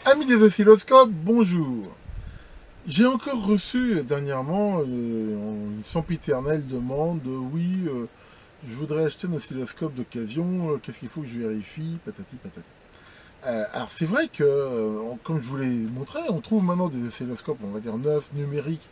Amis des oscilloscopes, bonjour. J'ai encore reçu dernièrement une sempiternelle demande oui, je voudrais acheter un oscilloscope d'occasion, qu'est-ce qu'il faut que je vérifie, patati patata. Alors c'est vrai que, comme je vous l'ai montré, on trouve maintenant des oscilloscopes, on va dire neufs, numériques,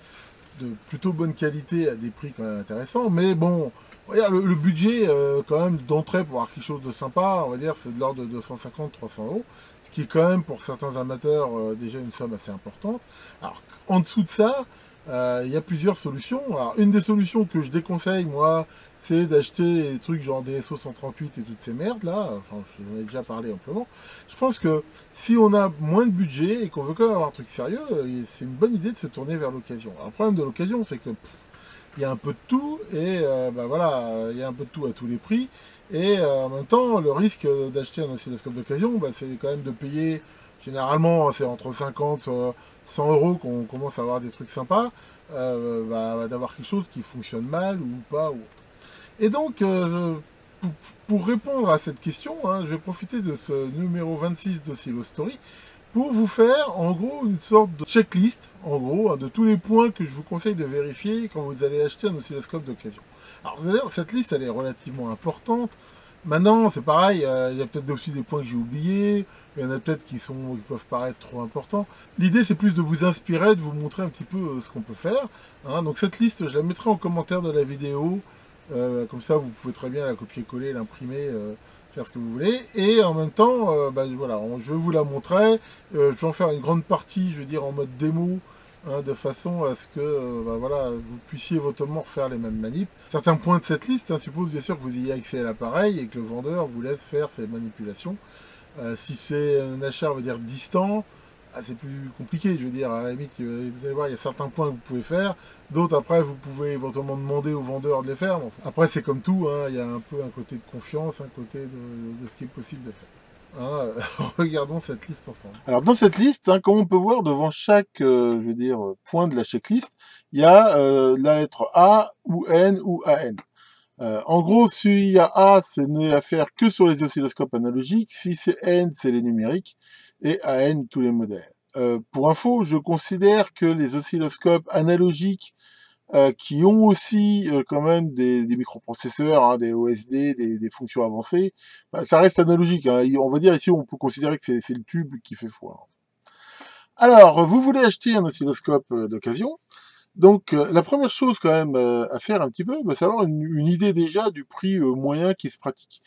de plutôt bonne qualité à des prix quand même intéressants. Mais bon, on va dire, le budget quand même d'entrée pour avoir quelque chose de sympa, on va dire c'est de l'ordre de 250-300 euros, ce qui est quand même pour certains amateurs déjà une somme assez importante. Alors en dessous de ça, il y a plusieurs solutions. Alors une des solutions que je déconseille moi, c'est d'acheter des trucs genre DSO 138 et toutes ces merdes là, enfin j'en ai déjà parlé amplement. Je pense que si on a moins de budget et qu'on veut quand même avoir un truc sérieux, c'est une bonne idée de se tourner vers l'occasion. Alors, le problème de l'occasion, c'est que il y a un peu de tout et bah voilà, il y a un peu de tout à tous les prix. Et en même temps, le risque d'acheter un oscilloscope d'occasion, bah, c'est quand même de payer. Généralement, c'est entre 50 100 euros qu'on commence à avoir des trucs sympas, bah, d'avoir quelque chose qui fonctionne mal ou pas. Et donc, pour, pour répondre à cette question, hein, je vais profiter de ce numéro 26 de Silo Story pour vous faire en gros une sorte de checklist, en gros, hein, de tous les points que je vous conseille de vérifier quand vous allez acheter un oscilloscope d'occasion. Alors, vous allez voir, cette liste, elle est relativement importante. Maintenant, c'est pareil, il y a peut-être aussi des points que j'ai oubliés, il y en a peut-être qui peuvent paraître trop importants. L'idée, c'est plus de vous inspirer, de vous montrer un petit peu ce qu'on peut faire, hein. Donc cette liste, je la mettrai en commentaire de la vidéo, comme ça vous pouvez très bien la copier-coller, l'imprimer, faire ce que vous voulez. Et en même temps, bah, voilà, je vais vous la montrer. Je vais en faire une grande partie, je veux dire, en mode démo, hein, de façon à ce que bah, voilà, vous puissiez éventuellement refaire les mêmes manips. Certains points de cette liste supposent bien sûr que vous ayez accès à l'appareil et que le vendeur vous laisse faire ces manipulations. Si c'est un achat, on va dire, distant, c'est plus compliqué. Je veux dire, à la limite, vous allez voir, il y a certains points que vous pouvez faire. D'autres, après, vous pouvez éventuellement demander au vendeur de les faire. Bon, après, c'est comme tout, hein, il y a un peu un côté de confiance, un côté de ce qui est possible de faire. Hein, regardons cette liste ensemble. Alors dans cette liste, hein, comme on peut voir devant chaque, je veux dire, point de la checklist, il y a la lettre A ou N ou AN. En gros, s'il y a A, ce n'est à faire que sur les oscilloscopes analogiques. Si c'est N, c'est les numériques. Et AN, tous les modèles. Pour info, je considère que les oscilloscopes analogiques qui ont aussi quand même des microprocesseurs, hein, des OSD, des fonctions avancées, bah, ça reste analogique, hein. On va dire ici, on peut considérer que c'est le tube qui fait foi. Alors, vous voulez acheter un oscilloscope d'occasion. Donc, la première chose quand même à faire un petit peu, bah, c'est avoir une idée déjà du prix moyen qui se pratique.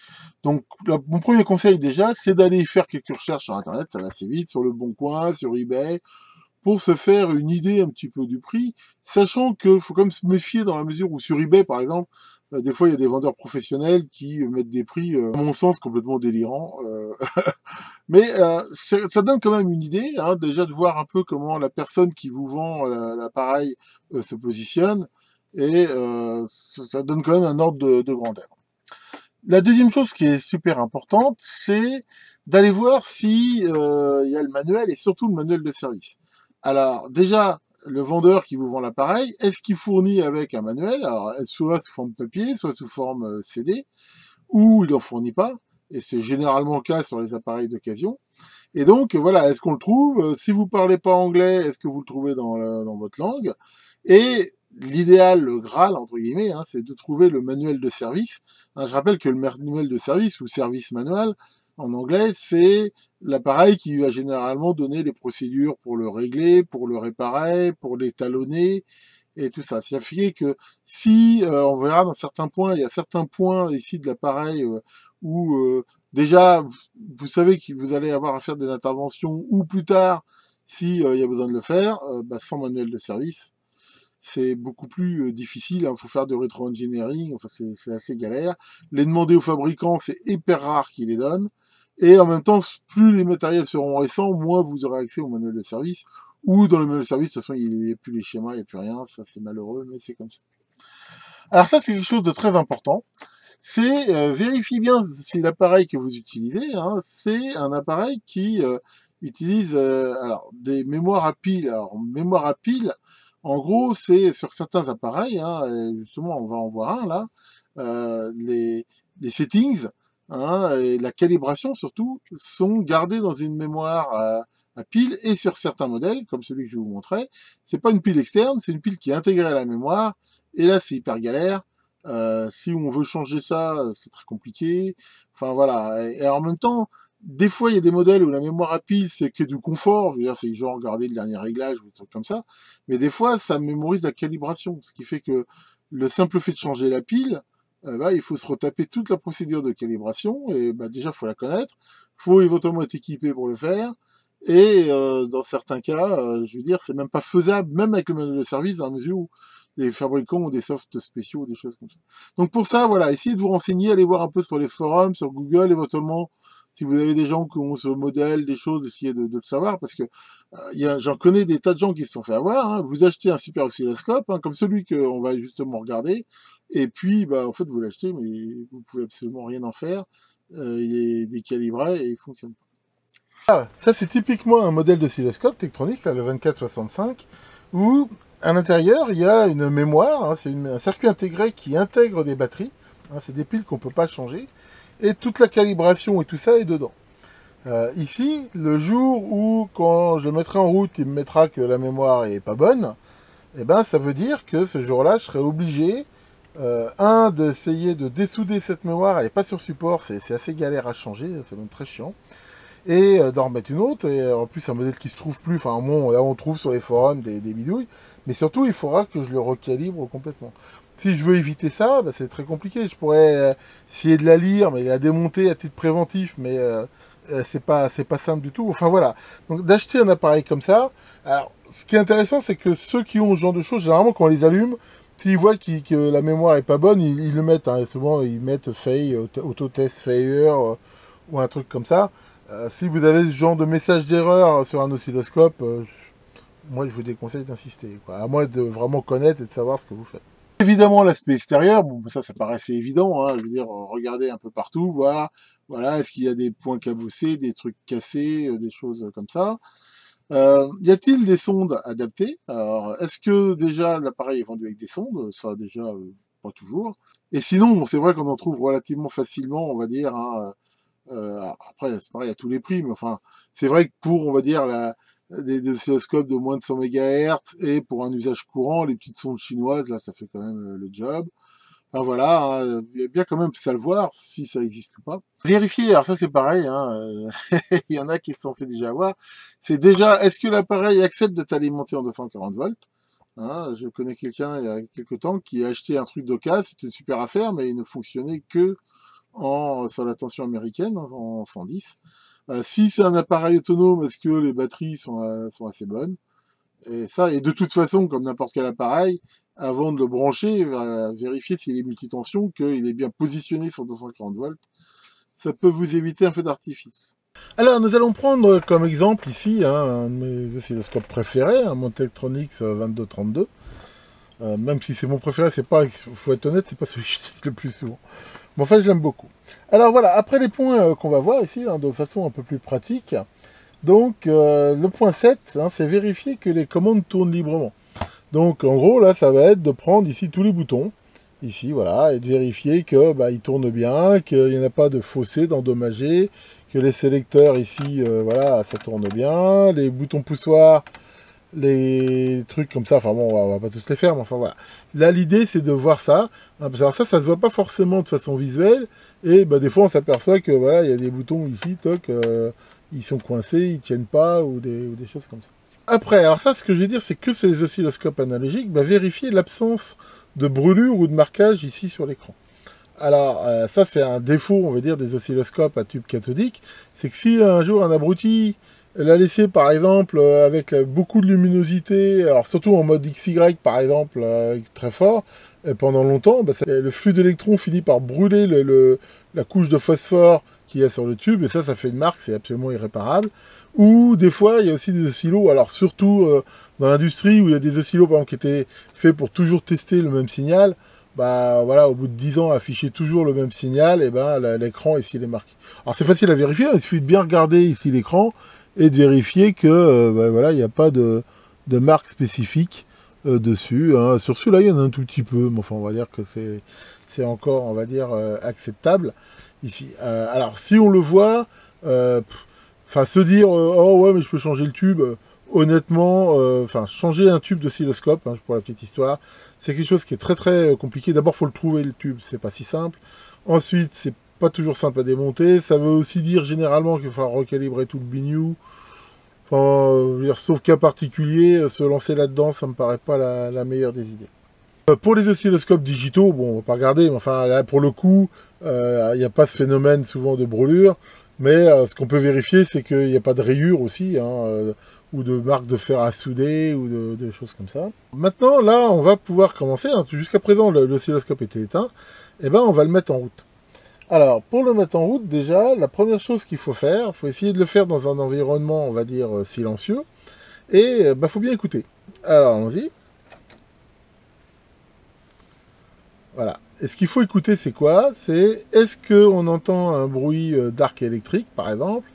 Donc, mon premier conseil déjà, c'est d'aller faire quelques recherches sur Internet, ça va assez vite, sur le Bon Coin, sur eBay, pour se faire une idée un petit peu du prix, sachant qu'il faut quand même se méfier dans la mesure où sur eBay, par exemple, des fois il y a des vendeurs professionnels qui mettent des prix, à mon sens, complètement délirants. Mais ça donne quand même une idée, hein, déjà de voir un peu comment la personne qui vous vend l'appareil se positionne, et ça donne quand même un ordre de grandeur. La deuxième chose qui est super importante, c'est d'aller voir si il y a le manuel et surtout le manuel de service. Alors déjà, le vendeur qui vous vend l'appareil, est-ce qu'il fournit avec un manuel, alors soit sous forme papier, soit sous forme CD, ou il n'en fournit pas, et c'est généralement le cas sur les appareils d'occasion. Et donc, voilà, est-ce qu'on le trouve? Si vous parlez pas anglais, est-ce que vous le trouvez dans votre langue? Et l'idéal, le Graal, entre guillemets, hein, c'est de trouver le manuel de service. Hein, je rappelle que le manuel de service, ou service manual, en anglais, c'est l'appareil qui va généralement donner les procédures pour le régler, pour le réparer, pour l'étalonner, et tout ça. Ça fait que si, on verra dans certains points, il y a certains points ici de l'appareil où déjà, vous savez que vous allez avoir à faire des interventions, ou plus tard, si il y a besoin de le faire, bah, sans manuel de service, c'est beaucoup plus difficile. Il faut faire de rétro-engineering, enfin c'est assez galère. Les demander aux fabricants, c'est hyper rare qu'ils les donnent. Et en même temps, plus les matériels seront récents, moins vous aurez accès au manuel de service. Ou dans le manuel de service, de toute façon, il n'y a plus les schémas, il n'y a plus rien. Ça, c'est malheureux, mais c'est comme ça. Alors ça, c'est quelque chose de très important. C'est vérifier bien si l'appareil que vous utilisez, hein, c'est un appareil qui utilise alors des mémoires à pile. Alors mémoire à pile, en gros, c'est sur certains appareils, hein, et justement, on va en voir un là, les settings, hein, et la calibration surtout, sont gardés dans une mémoire à pile, et sur certains modèles, comme celui que je vous montrais, c'est pas une pile externe, c'est une pile qui est intégrée à la mémoire, et là c'est hyper galère. Si on veut changer ça, c'est très compliqué. Enfin voilà, et en même temps, des fois il y a des modèles où la mémoire à pile c'est que du confort, je veux dire c'est genre regarder le dernier réglage ou des trucs comme ça, mais des fois ça mémorise la calibration, ce qui fait que le simple fait de changer la pile, bah, il faut se retaper toute la procédure de calibration, et bah, déjà, il faut la connaître, il faut éventuellement être équipé pour le faire, et dans certains cas, je veux dire, c'est même pas faisable, même avec le manuel de service, dans la mesure où les fabricants ont des softs spéciaux, des choses comme ça. Donc pour ça, voilà, essayez de vous renseigner, allez voir un peu sur les forums, sur Google, éventuellement, si vous avez des gens qui ont ce modèle, des choses, essayez de le savoir, parce que j'en connais des tas de gens qui se sont fait avoir, hein. Vous achetez un super oscilloscope, hein, comme celui qu'on va justement regarder, et puis, bah, en fait, vous l'achetez, mais vous pouvez absolument rien en faire. Il est décalibré et il fonctionne pas. Ah, ça, c'est typiquement un modèle d'oscilloscope Tektronix, là, le 2465, où à l'intérieur, il y a une mémoire, hein, c'est un circuit intégré qui intègre des batteries. Hein, c'est des piles qu'on ne peut pas changer. Et toute la calibration et tout ça est dedans. Ici, le jour où, quand je le mettrai en route, il me mettra que la mémoire est pas bonne, eh ben, ça veut dire que ce jour-là, je serai obligé, d'essayer de dessouder cette mémoire. Elle n'est pas sur support, c'est assez galère à changer, c'est même très chiant. Et d'en remettre une autre, et en plus un modèle qui se trouve plus, enfin bon, là on trouve sur les forums des bidouilles, mais surtout il faudra que je le recalibre complètement. Si je veux éviter ça, bah, c'est très compliqué, je pourrais essayer de la lire, mais la démonter à titre préventif, mais c'est pas simple du tout. Enfin voilà, donc d'acheter un appareil comme ça, alors ce qui est intéressant c'est que ceux qui ont ce genre de choses, généralement quand on les allume, s'ils voient que la mémoire est pas bonne, ils le mettent, hein, souvent ils mettent fail, auto-test failure, ou un truc comme ça. Si vous avez ce genre de message d'erreur sur un oscilloscope, moi je vous déconseille d'insister, à moins de vraiment connaître et de savoir ce que vous faites. Évidemment, l'aspect extérieur, bon, ça paraissait évident, hein, je veux dire, regardez un peu partout, voir, voilà, est-ce qu'il y a des points cabossés, des trucs cassés, des choses comme ça. Y a-t-il des sondes adaptées? Alors, est-ce que déjà l'appareil est vendu avec des sondes? Ça déjà, pas toujours. Et sinon, c'est vrai qu'on en trouve relativement facilement, on va dire, hein, après, c'est pareil à tous les prix, mais enfin, c'est vrai que pour, on va dire, des oscilloscopes de moins de 100 MHz et pour un usage courant, les petites sondes chinoises, là, ça fait quand même le job. Enfin, voilà, hein, il y a bien quand même ça le voir, si ça existe ou pas. Vérifier, alors ça c'est pareil, hein, il y en a qui se sont fait déjà avoir, c'est déjà, est-ce que l'appareil accepte d'être alimenté en 240 volts? Hein, je connais quelqu'un il y a quelques temps qui a acheté un truc d'occasion, c'était une super affaire, mais il ne fonctionnait que sur la tension américaine, en 110. Si c'est un appareil autonome, est-ce que les batteries sont assez bonnes? Et ça, et de toute façon, comme n'importe quel appareil, avant de le brancher, vérifier s'il est multitension, qu'il est bien positionné sur 240 volts. Ça peut vous éviter un feu d'artifice. Alors, nous allons prendre comme exemple ici un de mes oscilloscopes préférés, un Tektronix 2232. Même si c'est mon préféré, c'est pas, faut être honnête, c'est pas celui que j'utilise le plus souvent. Mais enfin, je l'aime beaucoup. Alors voilà, après les points qu'on va voir ici, hein, de façon un peu plus pratique, donc le point 7, hein, c'est vérifier que les commandes tournent librement. Donc en gros, là, ça va être de prendre ici tous les boutons, ici, voilà, et de vérifier que ils tournent bien, qu'il n'y en a pas de fossé, d'endommagé, que les sélecteurs ici, voilà, ça tourne bien, les boutons poussoirs, les trucs comme ça, enfin bon, on va pas tous les faire, mais enfin voilà. Là, l'idée, c'est de voir ça, hein, parce que ça se voit pas forcément de façon visuelle, et bah, des fois, on s'aperçoit que voilà, il y a des boutons ici, toc, ils sont coincés, ils tiennent pas, ou des choses comme ça. Après, alors ça, ce que je vais dire, c'est que ces oscilloscopes analogiques, bah, vérifier l'absence de brûlure ou de marquage ici sur l'écran. Alors, ça, c'est un défaut, on va dire, des oscilloscopes à tube cathodique, c'est que si un jour un abruti l'a laissé, par exemple, avec beaucoup de luminosité, alors surtout en mode XY, par exemple, très fort, pendant longtemps, bah, le flux d'électrons finit par brûler la couche de phosphore qu'il y a sur le tube, et ça fait une marque, c'est absolument irréparable. Ou des fois, il y a aussi des oscillos, alors surtout dans l'industrie, où il y a des oscillos, par exemple, qui étaient faits pour toujours tester le même signal, bah voilà, au bout de 10 ans, afficher toujours le même signal, et ben l'écran ici il est marqué. Alors c'est facile à vérifier, il suffit de bien regarder ici l'écran, et de vérifier que bah, voilà, il n'y a pas de marque spécifique dessus. Hein. Sur celui-là, il y en a un tout petit peu, mais enfin, on va dire que c'est encore, on va dire, acceptable ici. Alors, si on le voit, Enfin, se dire, oh ouais, mais je peux changer le tube, honnêtement, enfin, changer un tube d'oscilloscope, hein, pour la petite histoire, c'est quelque chose qui est très très compliqué. D'abord, il faut le trouver, le tube, c'est pas si simple. Ensuite, c'est pas toujours simple à démonter. Ça veut aussi dire généralement qu'il va falloir recalibrer tout le biniou. Enfin, je veux dire, sauf cas particulier, se lancer là-dedans, ça me paraît pas la meilleure des idées. Pour les oscilloscopes digitaux, bon, on va pas regarder, mais enfin, là, pour le coup, il n'y a pas ce phénomène souvent de brûlure. Mais ce qu'on peut vérifier, c'est qu'il n'y a pas de rayures aussi, hein, ou de marques de fer à souder, ou de choses comme ça. Maintenant, là, on va pouvoir commencer. Hein. Jusqu'à présent, l'oscilloscope était éteint. Et ben, on va le mettre en route. Alors, pour le mettre en route, déjà, la première chose qu'il faut faire, il faut essayer de le faire dans un environnement, on va dire, silencieux. Et il faut bien écouter. Alors, allons-y. Voilà. Et ce qu'il faut écouter, c'est quoi? C'est, est-ce qu'on entend un bruit d'arc électrique, par exemple?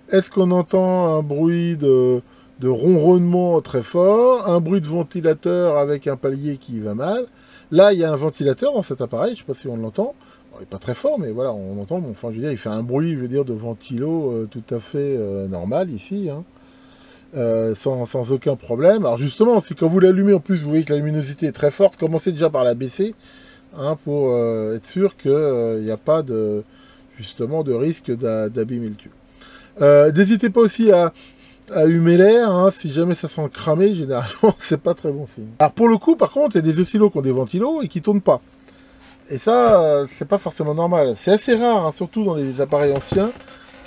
Est-ce qu'on entend un bruit de ronronnement très fort? Un bruit de ventilateur avec un palier qui va mal? Là, il y a un ventilateur dans cet appareil, je ne sais pas si on l'entend. Bon, il n'est pas très fort, mais voilà, on l'entend. Bon, enfin, je veux dire, il fait un bruit, je veux dire, de ventilo tout à fait normal ici, hein. Sans aucun problème. Alors justement, si quand vous l'allumez, en plus, vous voyez que la luminosité est très forte, commencez déjà par la baisser. Hein, pour être sûr qu'il n'y a pas justement de risque d'abîmer le tube. N'hésitez pas aussi à humer l'air, hein, si jamais ça sent cramé, généralement c'est pas très bon signe. Alors pour le coup, par contre, il y a des oscillos qui ont des ventilos et qui tournent pas. Et ça, c'est pas forcément normal. C'est assez rare, hein, surtout dans les appareils anciens,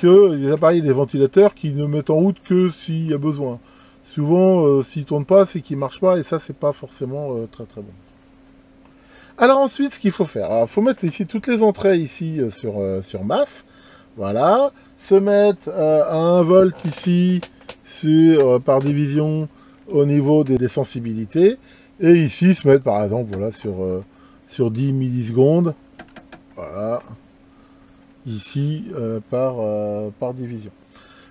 que les appareils des ventilateurs qui ne mettent en route que s'il y a besoin. Souvent, s'ils tournent pas, c'est qu'ils marchent pas, et ça, c'est pas forcément très très bon. Alors ensuite, ce qu'il faut faire, il faut mettre ici toutes les entrées ici sur masse, voilà, se mettre à 1 volt ici par division au niveau des sensibilités, et ici se mettre par exemple voilà, sur 10 millisecondes, voilà, ici par division.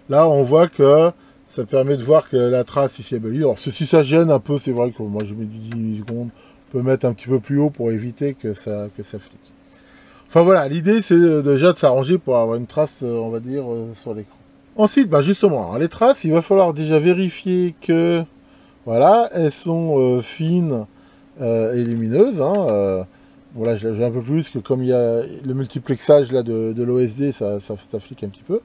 Là, on voit que ça permet de voir que la trace ici est belle. Alors si ça gêne un peu, c'est vrai que moi je mets du 10 millisecondes, peut mettre un petit peu plus haut pour éviter que ça flique. Enfin voilà, l'idée c'est déjà de s'arranger pour avoir une trace, on va dire, sur l'écran. Ensuite, justement, alors, les traces, il va falloir déjà vérifier que, voilà, elles sont fines et lumineuses. Hein, bon là, j'ai un peu plus, que comme il y a le multiplexage là, de l'OSD, ça flique un petit peu.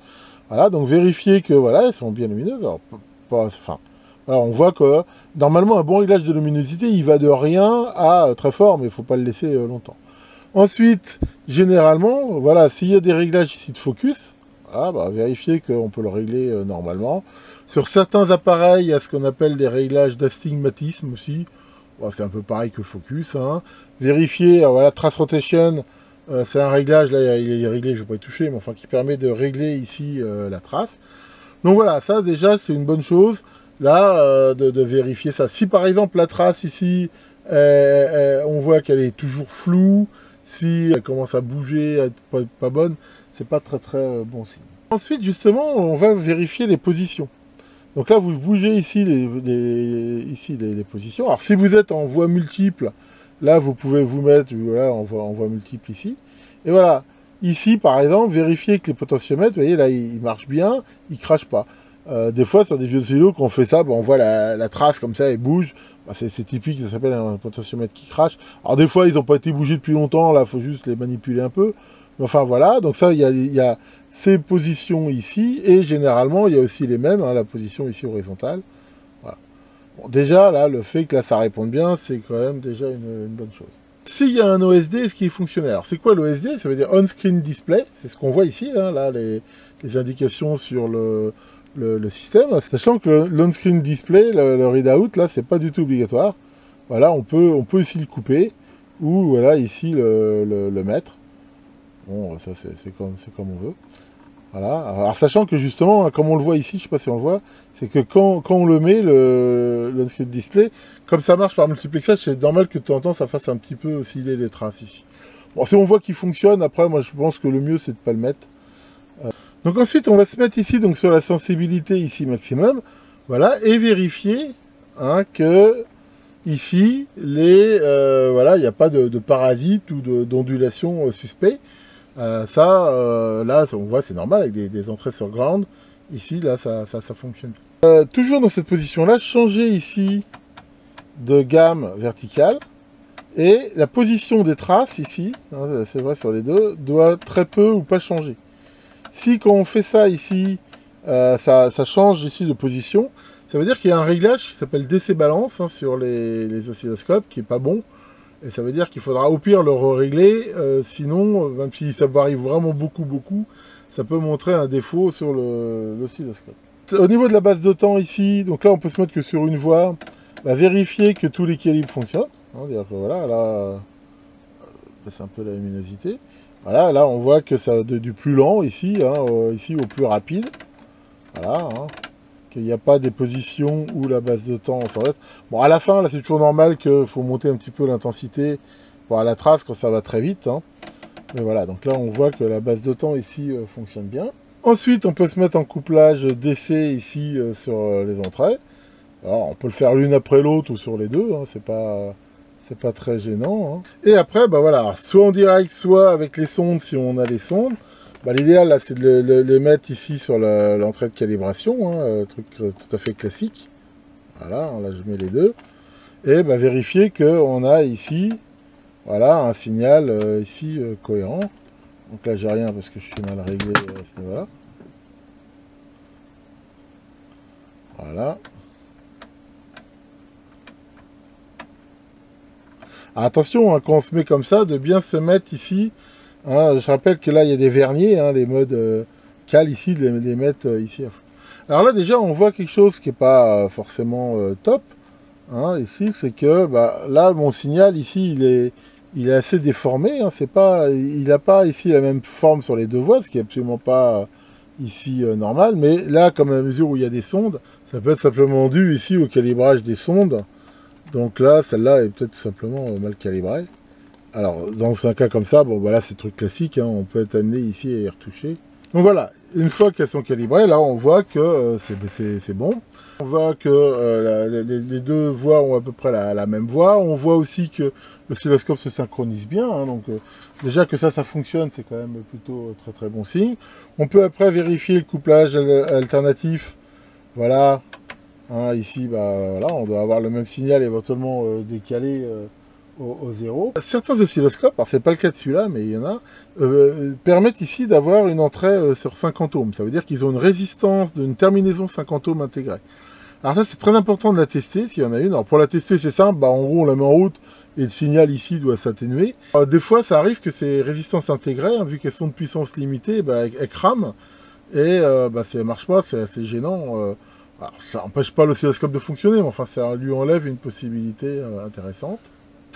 Voilà, donc vérifier que, voilà, elles sont bien lumineuses. Alors, voilà, on voit que normalement un bon réglage de luminosité, il va de rien à très fort, mais il ne faut pas le laisser longtemps. Ensuite, généralement, voilà, s'il y a des réglages ici de focus, voilà, vérifiez qu'on peut le régler normalement. Sur certains appareils, il y a ce qu'on appelle des réglages d'astigmatisme aussi. Bon, c'est un peu pareil que focus. Hein. Vérifiez, voilà, trace rotation, c'est un réglage, là il est réglé, je ne vais pas y toucher, mais enfin qui permet de régler ici la trace. Donc voilà, ça déjà c'est une bonne chose. Là, de vérifier ça. Si par exemple la trace ici, on voit qu'elle est toujours floue, si elle commence à bouger, à être pas bonne, c'est pas très très bon signe. Ensuite, justement, on va vérifier les positions. Donc là, vous bougez ici les positions. Alors si vous êtes en voie multiple, là vous pouvez vous mettre voilà, en voie multiple ici. Et voilà, ici par exemple, vérifiez que les potentiomètres, vous voyez là, ils marchent bien, ils ne crachent pas. Des fois, sur des vieux oscillos, quand on fait ça, on voit la trace comme ça, elle bouge. C'est typique, ça s'appelle un potentiomètre qui crache. Alors des fois, ils n'ont pas été bougés depuis longtemps, là, il faut juste les manipuler un peu. Mais enfin, voilà, donc ça, il y a ces positions ici, et généralement, il y a aussi les mêmes, hein, la position ici horizontale. Voilà. Bon, déjà, là, le fait que là, ça réponde bien, c'est quand même déjà une bonne chose. S'il y a un OSD, est-ce qu'il est fonctionnaire? Alors, c'est quoi l'OSD? Ça veut dire On-Screen Display, c'est ce qu'on voit ici, hein, là, les indications sur le système, sachant que l'on-screen display, le readout, là, c'est pas du tout obligatoire. Voilà, on peut ici le couper, ou voilà, ici le mettre. Bon, ça c'est comme on veut. Voilà. Alors sachant que justement, comme on le voit ici, je sais pas si on le voit, c'est que quand on le met, l'on-screen display, comme ça marche par multiplexage, c'est normal que de temps en temps ça fasse un petit peu osciller les traces ici. Bon, si on voit qu'il fonctionne, après moi je pense que le mieux c'est de pas le mettre. Donc ensuite, on va se mettre ici donc sur la sensibilité ici maximum, voilà, et vérifier hein, que ici voilà, il n'y a pas de parasites ou d'ondulation suspect. Là, on voit c'est normal avec des entrées sur ground. ici, là, ça fonctionne. Toujours dans cette position-là, changer ici de gamme verticale. Et la position des traces ici, hein, c'est vrai sur les deux, doit très peu ou pas changer. Si quand on fait ça ici, ça change ici de position, ça veut dire qu'il y a un réglage qui s'appelle DC balance hein, sur les oscilloscopes, qui est pas bon. Et ça veut dire qu'il faudra au pire le régler, sinon, même si ça varie vraiment beaucoup, ça peut montrer un défaut sur l'oscilloscope. Au niveau de la base de temps ici, donc là on peut se mettre que sur une voie, vérifier que tout l'équilibre fonctionne. Dire que voilà, là, c'est un peu la luminosité. Voilà, là on voit que ça du plus lent ici, hein, ici au plus rapide. Voilà, hein, qu'il n'y a pas des positions où la base de temps s'arrête. Bon, à la fin, là c'est toujours normal qu'il faut monter un petit peu l'intensité pour à la trace quand ça va très vite. Hein. Mais voilà, donc là on voit que la base de temps ici fonctionne bien. Ensuite, on peut se mettre en couplage DC ici sur les entrées. Alors, on peut le faire l'une après l'autre ou sur les deux, hein, c'est pas très gênant. Hein. Et après, voilà, soit en direct, soit avec les sondes si on a les sondes. L'idéal, là, c'est de les mettre ici sur l'entrée de calibration, hein, truc tout à fait classique. Voilà, là, je mets les deux. Et vérifier qu'on a ici, voilà, un signal ici cohérent. Donc là, j'ai rien parce que je suis mal réglé à ce niveau-là. Voilà. Attention, hein, quand on se met comme ça, de bien se mettre ici. Hein, je rappelle que là, il y a des verniers, hein, les modes cal ici, de les mettre ici. Alors là, déjà, on voit quelque chose qui n'est pas forcément top. Hein, ici, c'est que là, mon signal, ici, il est assez déformé. Hein, il n'a pas ici la même forme sur les deux voies, ce qui n'est absolument pas ici normal. Mais là, comme à la mesure où il y a des sondes, ça peut être simplement dû ici au calibrage des sondes. Donc là, celle-là est peut-être simplement mal calibrée. Alors, dans un cas comme ça, voilà, c'est truc classique, hein, on peut être amené ici à y retoucher. Donc voilà, une fois qu'elles sont calibrées, là, on voit que c'est bon. On voit que les deux voies ont à peu près la même voie. On voit aussi que l'oscilloscope se synchronise bien. Hein, donc déjà que ça fonctionne, c'est quand même plutôt très bon signe. On peut après vérifier le couplage alternatif. Voilà. Hein, ici, voilà, on doit avoir le même signal éventuellement décalé au zéro. Certains oscilloscopes, alors c'est pas le cas de celui-là, mais il y en a, permettent ici d'avoir une entrée sur 50 ohms. Ça veut dire qu'ils ont une résistance d'une terminaison 50 ohms intégrée. Alors ça, c'est très important de la tester, s'il y en a une. Alors pour la tester, c'est simple, en gros, on la met en route et le signal ici doit s'atténuer. Des fois, ça arrive que ces résistances intégrées, hein, vu qu'elles sont de puissance limitée, elles crament et ça ne marche pas, c'est assez gênant. Alors, ça n'empêche pas l'oscilloscope de fonctionner, mais enfin, ça lui enlève une possibilité intéressante.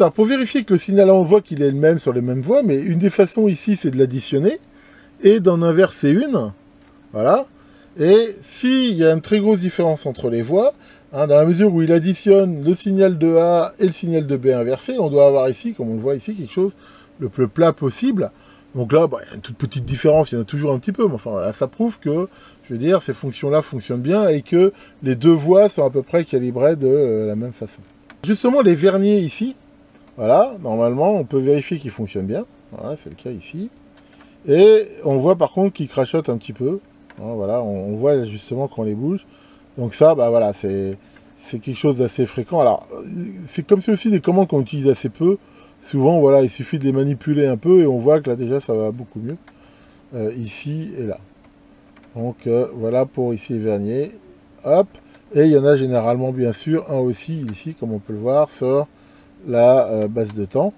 Alors, pour vérifier que le signal, on voit qu'il est le même sur les mêmes voies, mais une des façons ici, c'est de l'additionner et d'en inverser une. Voilà. Et s'il y a une très grosse différence entre les voies, hein, dans la mesure où il additionne le signal de A et le signal de B inversé, on doit avoir ici, comme on le voit ici, quelque chose le plus plat possible. Donc là, il y a une toute petite différence, il y en a toujours un petit peu, mais enfin, voilà, ça prouve que, je veux dire, ces fonctions-là fonctionnent bien et que les deux voies sont à peu près calibrées de la même façon. Justement, les verniers ici, voilà, normalement, on peut vérifier qu'ils fonctionnent bien. Voilà, c'est le cas ici. Et on voit par contre qu'ils crachotent un petit peu. Hein, voilà, on voit justement qu'on les bouge. Donc ça, voilà, c'est quelque chose d'assez fréquent. Alors, c'est comme c'est aussi des commandes qu'on utilise assez peu. Souvent, voilà, il suffit de les manipuler un peu et on voit que là déjà ça va beaucoup mieux. Ici et là. Donc voilà pour ici les verniers. Hop. Et il y en a généralement bien sûr un aussi ici, comme on peut le voir, sur la base de temps.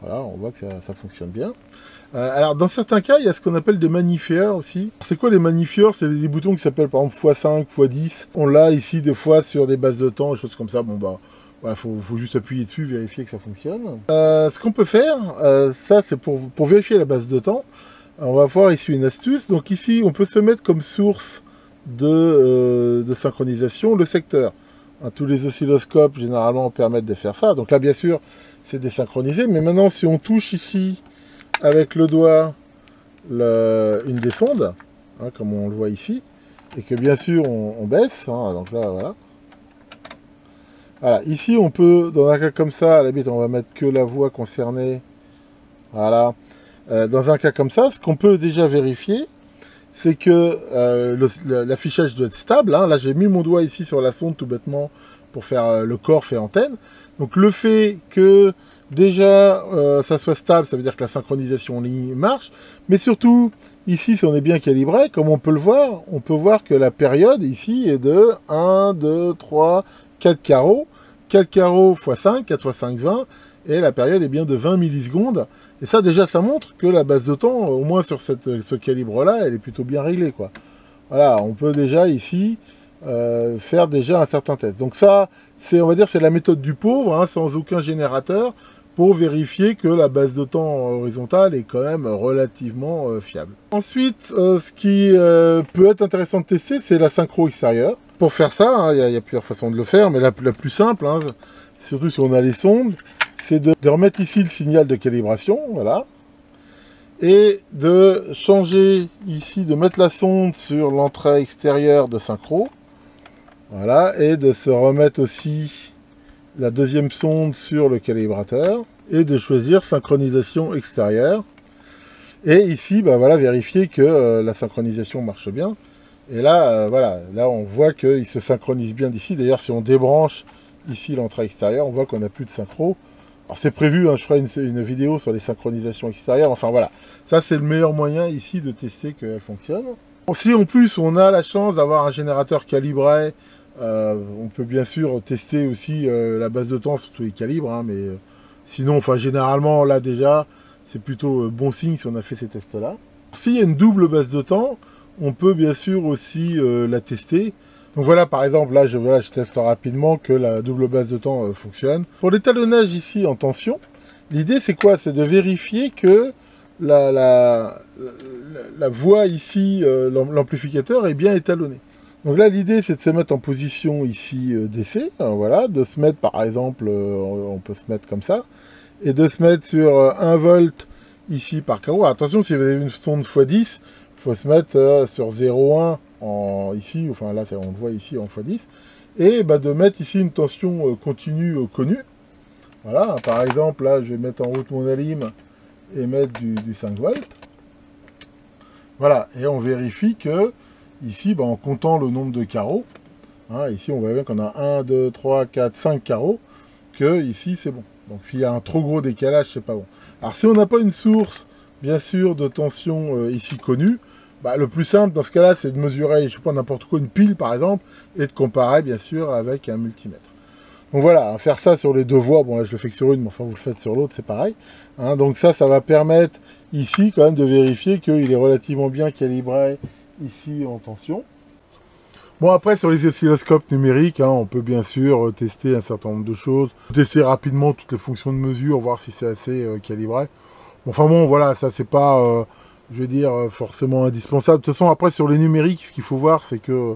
Voilà, on voit que ça fonctionne bien. Alors dans certains cas, il y a ce qu'on appelle des magnifieurs aussi. C'est quoi les magnifieurs? C'est des boutons qui s'appellent par exemple x5, x10. On l'a ici des fois sur des bases de temps, des choses comme ça. Voilà, faut juste appuyer dessus, vérifier que ça fonctionne. Ce qu'on peut faire, ça c'est pour vérifier la base de temps. On va voir ici une astuce. Donc ici, on peut se mettre comme source de synchronisation le secteur. Hein, tous les oscilloscopes généralement permettent de faire ça. Donc là, bien sûr, c'est désynchronisé. Mais maintenant, si on touche ici avec le doigt une des sondes, hein, comme on le voit ici, et que bien sûr on baisse, hein, donc là, voilà. Voilà, ici on peut, dans un cas comme ça, à la limite on va mettre que la voie concernée. Voilà. Dans un cas comme ça, ce qu'on peut déjà vérifier, c'est que l'affichage doit être stable. Hein. Là, j'ai mis mon doigt ici sur la sonde tout bêtement pour faire le corps fait antenne. Donc le fait que déjà ça soit stable, ça veut dire que la synchronisation en ligne marche. Mais surtout, ici, si on est bien calibré, comme on peut le voir, on peut voir que la période ici est de 1, 2, 3, 4 carreaux. 4 carreaux x 5, 4 x 5, 20. Et la période est bien de 20 millisecondes. Et ça, déjà, ça montre que la base de temps, au moins sur ce calibre-là, elle est plutôt bien réglée, quoi. Voilà, on peut déjà ici faire déjà un certain test. Donc ça, on va dire, c'est la méthode du pauvre, hein, sans aucun générateur, pour vérifier que la base de temps horizontale est quand même relativement fiable. Ensuite, ce qui peut être intéressant de tester, c'est la synchro extérieure. Pour faire ça, hein, il y a plusieurs façons de le faire, mais la plus simple, hein, surtout si on a les sondes, c'est de remettre ici le signal de calibration, voilà, et de changer ici, de mettre la sonde sur l'entrée extérieure de synchro, voilà, et de se remettre aussi la deuxième sonde sur le calibrateur, et de choisir synchronisation extérieure, et ici, bah voilà, vérifier que la synchronisation marche bien, et là, voilà, là on voit qu'il se synchronise bien d'ici. D'ailleurs, si on débranche ici l'entrée extérieure, on voit qu'on n'a plus de synchro. Alors c'est prévu, hein, je ferai une vidéo sur les synchronisations extérieures. Enfin voilà, ça c'est le meilleur moyen ici de tester qu'elle fonctionne. Si en plus on a la chance d'avoir un générateur calibré, on peut bien sûr tester aussi la base de temps sur tous les calibres. Hein, mais sinon, enfin généralement là déjà, c'est plutôt bon signe si on a fait ces tests-là. S'il y a une double base de temps, on peut bien sûr aussi la tester. Donc voilà, par exemple, là, je teste rapidement que la double base de temps fonctionne. Pour l'étalonnage ici en tension, l'idée c'est quoi? C'est de vérifier que la voie ici, l'amplificateur est bien étalonné. Donc là, l'idée c'est de se mettre en position ici DC, hein, voilà, de se mettre par exemple, on peut se mettre comme ça, et de se mettre sur 1 volt ici par carreau. Attention, si vous avez une sonde x10, il faut se mettre sur 0,1 ici, enfin là on le voit ici en x10, et bah, de mettre ici une tension continue connue. Voilà, par exemple là je vais mettre en route mon alim et mettre du 5 volts. Voilà, et on vérifie que ici, bah, en comptant le nombre de carreaux, hein, ici on voit bien qu'on a 1, 2, 3, 4, 5 carreaux, que ici c'est bon. Donc s'il y a un trop gros décalage, c'est pas bon. Alors si on n'a pas une source, bien sûr, de tension ici connue, bah, le plus simple dans ce cas-là, c'est de mesurer, je sais pas, n'importe quoi, une pile par exemple, et de comparer bien sûr avec un multimètre. Donc voilà, faire ça sur les deux voies, bon là je le fais que sur une, mais enfin vous le faites sur l'autre, c'est pareil. Hein, donc ça va permettre ici quand même de vérifier qu'il est relativement bien calibré ici en tension. Bon après sur les oscilloscopes numériques, hein, on peut bien sûr tester un certain nombre de choses, tester rapidement toutes les fonctions de mesure, voir si c'est assez calibré. Enfin bon voilà, ça c'est pas... je veux dire, forcément indispensable. De toute façon, après, sur les numériques, ce qu'il faut voir, c'est que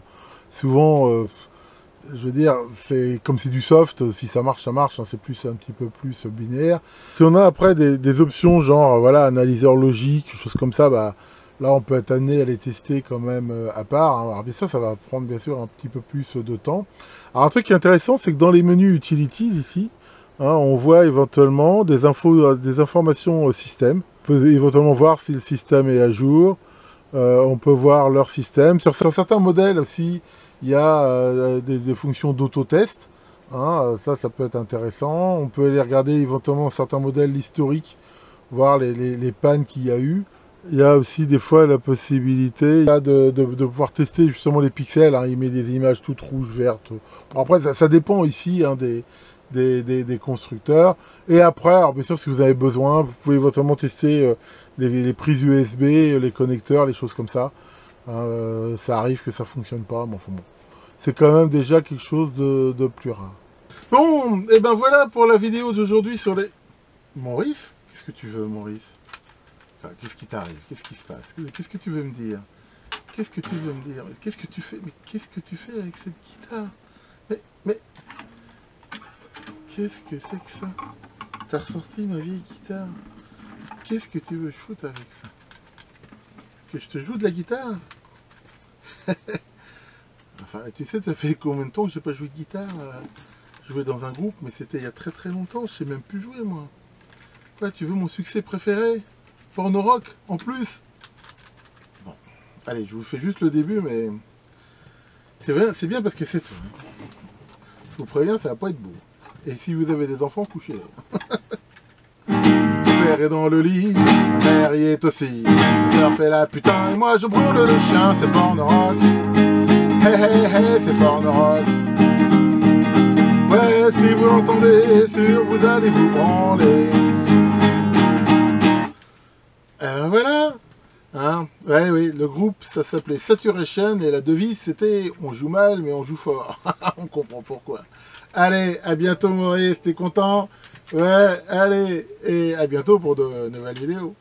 souvent, je veux dire, c'est comme c'est du soft, si ça marche, ça marche, hein, c'est plus un petit peu plus binaire. Si on a après des options genre, voilà, analyseur logique, choses comme ça, bah, là, on peut être amené à les tester quand même à part. Hein. Alors bien sûr, ça va prendre bien sûr un petit peu plus de temps. Alors un truc qui est intéressant, c'est que dans les menus Utilities, ici, hein, on voit éventuellement des informations au système. On peut éventuellement voir si le système est à jour. On peut voir leur système. Sur certains modèles aussi, il y a des fonctions d'autotest. Hein, ça peut être intéressant. On peut aller regarder éventuellement certains modèles historiques, voir les pannes qu'il y a eu. Il y a aussi des fois la possibilité de pouvoir tester justement les pixels. Hein, il met des images toutes rouges, vertes. Après, ça dépend ici hein, des constructeurs. Et après, alors bien sûr, si vous avez besoin, vous pouvez éventuellement tester les prises USB, les connecteurs, les choses comme ça. Ça arrive que ça fonctionne pas, mais enfin bon. C'est quand même déjà quelque chose de plus rare. Bon, et ben voilà pour la vidéo d'aujourd'hui sur les... Maurice? Qu'est-ce que tu veux, Maurice? Enfin, qu'est-ce qui t'arrive? Qu'est-ce qui se passe? Qu'est-ce que tu veux me dire? Qu'est-ce que tu veux me dire? Qu'est-ce que tu fais? Mais qu'est-ce que tu fais avec cette guitare? Mais... Qu'est-ce que c'est que ça? T'as ressorti ma vieille guitare? Qu'est-ce que tu veux que je foute avec ça? Que je te joue de la guitare? Enfin, tu sais, ça fait combien de temps que j'ai pas joué de guitare? Je jouais dans un groupe, mais c'était il y a très très longtemps, je sais même plus jouer moi. Quoi, tu veux mon succès préféré? Porno rock, en plus? Bon, Allez, je vous fais juste le début, mais c'est bien parce que c'est tout. Je vous préviens, ça va pas être beau. Et si vous avez des enfants, couchez-les. Mon père est dans le lit, ma mère y est aussi. Ma soeur fait la putain et moi je brûle le chien, c'est porno rock. Hey hey hey, c'est porno rock. Ouais, si vous l'entendez, sûr vous allez vous branler. Voilà. Hein, ouais, oui, le groupe ça s'appelait Saturation et la devise c'était on joue mal mais on joue fort. On comprend pourquoi. Allez, à bientôt Maurice, t'es content? Ouais, allez, et à bientôt pour de nouvelles vidéos.